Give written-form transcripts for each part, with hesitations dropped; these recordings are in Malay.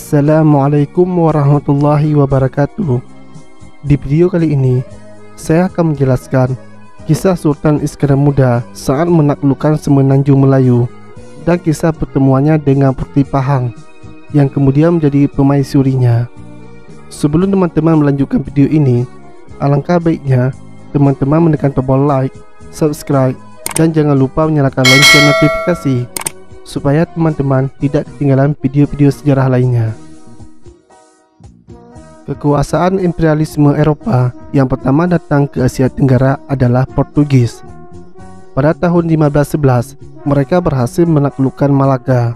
Assalamualaikum warahmatullahi wabarakatuh. Di video kali ini, saya akan menjelaskan kisah Sultan Iskandar Muda saat menaklukkan Semenanjung Melayu dan kisah pertemuannya dengan Puteri Pahang yang kemudian menjadi permaisurinya. Sebelum teman-teman melanjutkan video ini, alangkah baiknya teman-teman menekan tombol like, subscribe, dan jangan lupa menyalakan lonceng notifikasi supaya teman-teman tidak ketinggalan video-video sejarah lainnya. Kekuasaan imperialisme Eropah yang pertama datang ke Asia Tenggara adalah Portugis. Pada tahun 1511, mereka berhasil menaklukkan Malaka.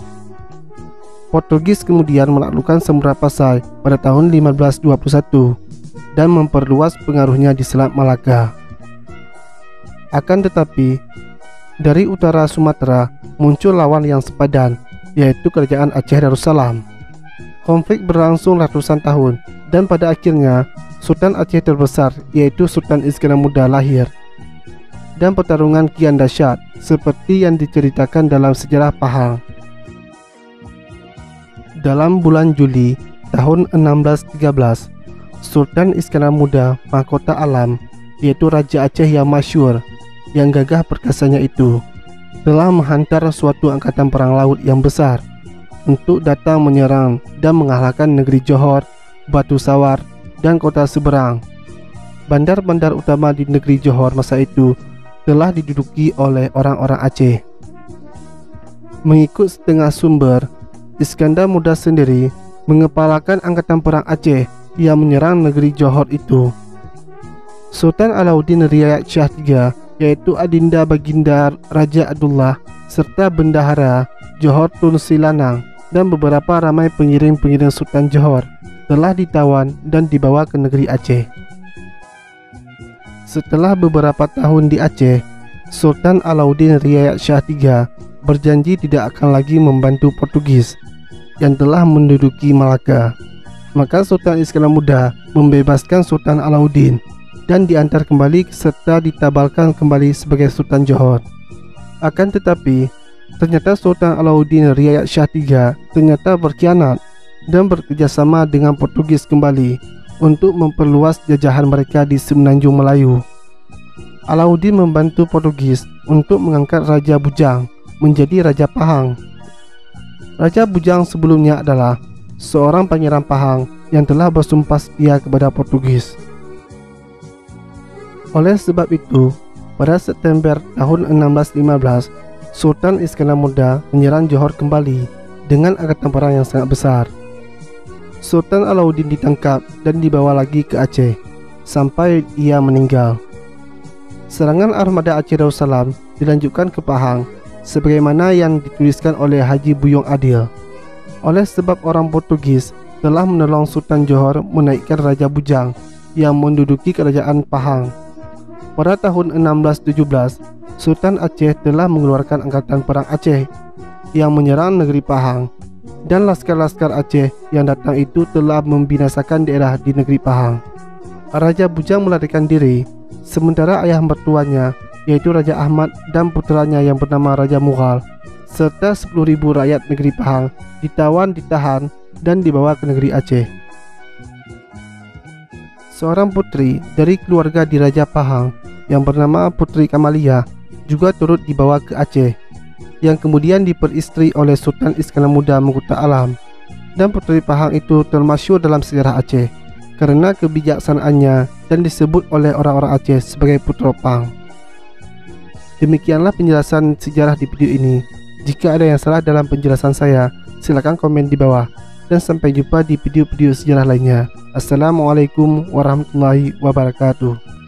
Portugis kemudian menaklukkan Samudra Pasai pada tahun 1521 dan memperluas pengaruhnya di Selat Malaka. Akan tetapi, dari utara Sumatera muncul lawan yang sepadan, yaitu Kerajaan Aceh Darussalam. Konflik berlangsung ratusan tahun dan pada akhirnya Sultan Aceh terbesar, yaitu Sultan Iskandar Muda, lahir. Dan pertarungan kian dahsyat seperti yang diceritakan dalam sejarah Pahang. Dalam bulan Juli tahun 1613, Sultan Iskandar Muda, mahkota alam, yaitu Raja Aceh yang masyhur, yang gagah perkasanya itu, telah menghantar suatu angkatan perang laut yang besar untuk datang menyerang dan mengalahkan negeri Johor, Batu Sawar, dan kota seberang. Bandar-bandar utama di negeri Johor masa itu telah diduduki oleh orang-orang Aceh. Mengikut setengah sumber, Iskandar Muda sendiri mengepalakan angkatan perang Aceh yang menyerang negeri Johor itu. Sultan Alauddin Riayat Shah III, yaitu Adinda Baginda Raja Abdullah, serta Bendahara Johor Tun Silanang dan beberapa ramai pengiring-pengiring Sultan Johor telah ditawan dan dibawa ke negeri Aceh. Setelah beberapa tahun di Aceh, Sultan Alauddin Riayat Shah III berjanji tidak akan lagi membantu Portugis yang telah menduduki Malaka. Maka Sultan Iskandar Muda membebaskan Sultan Alauddin dan diantar kembali serta ditabalkan kembali sebagai Sultan Johor. Akan tetapi, ternyata Sultan Alauddin Riayat Shah III ternyata berkhianat dan bekerjasama dengan Portugis kembali untuk memperluas jajahan mereka di Semenanjung Melayu. Alauddin membantu Portugis untuk mengangkat Raja Bujang menjadi Raja Pahang. Raja Bujang sebelumnya adalah seorang pangeran Pahang yang telah bersumpah setia kepada Portugis. Oleh sebab itu, pada September tahun 1615, Sultan Iskandar Muda menyerang Johor kembali dengan angkatan perang yang sangat besar. Sultan Alauddin ditangkap dan dibawa lagi ke Aceh sampai ia meninggal. Serangan armada Aceh Darussalam dilanjutkan ke Pahang sebagaimana yang dituliskan oleh Haji Buyung Adil. Oleh sebab orang Portugis telah menolong Sultan Johor menaikkan Raja Bujang yang menduduki kerajaan Pahang. Pada tahun 1617, Sultan Aceh telah mengeluarkan angkatan perang Aceh yang menyerang negeri Pahang, dan laskar-laskar Aceh yang datang itu telah membinasakan daerah di negeri Pahang. Raja Bujang melarikan diri, sementara ayah mertuanya, yaitu Raja Ahmad, dan puteranya yang bernama Raja Mughal, serta 10.000 rakyat negeri Pahang ditawan, ditahan, dan dibawa ke negeri Aceh. Seorang putri dari keluarga di Raja Pahang yang bernama Puteri Kamalia juga turut dibawa ke Aceh, yang kemudian diperistri oleh Sultan Iskandar Muda mahkota alam. Dan Puteri Pahang itu termasyhur dalam sejarah Aceh karena kebijaksanaannya dan disebut oleh orang-orang Aceh sebagai Putera Pang. Demikianlah penjelasan sejarah di video ini. Jika ada yang salah dalam penjelasan saya, silakan komen di bawah. Dan sampai jumpa di video-video sejarah lainnya. Assalamualaikum warahmatullahi wabarakatuh.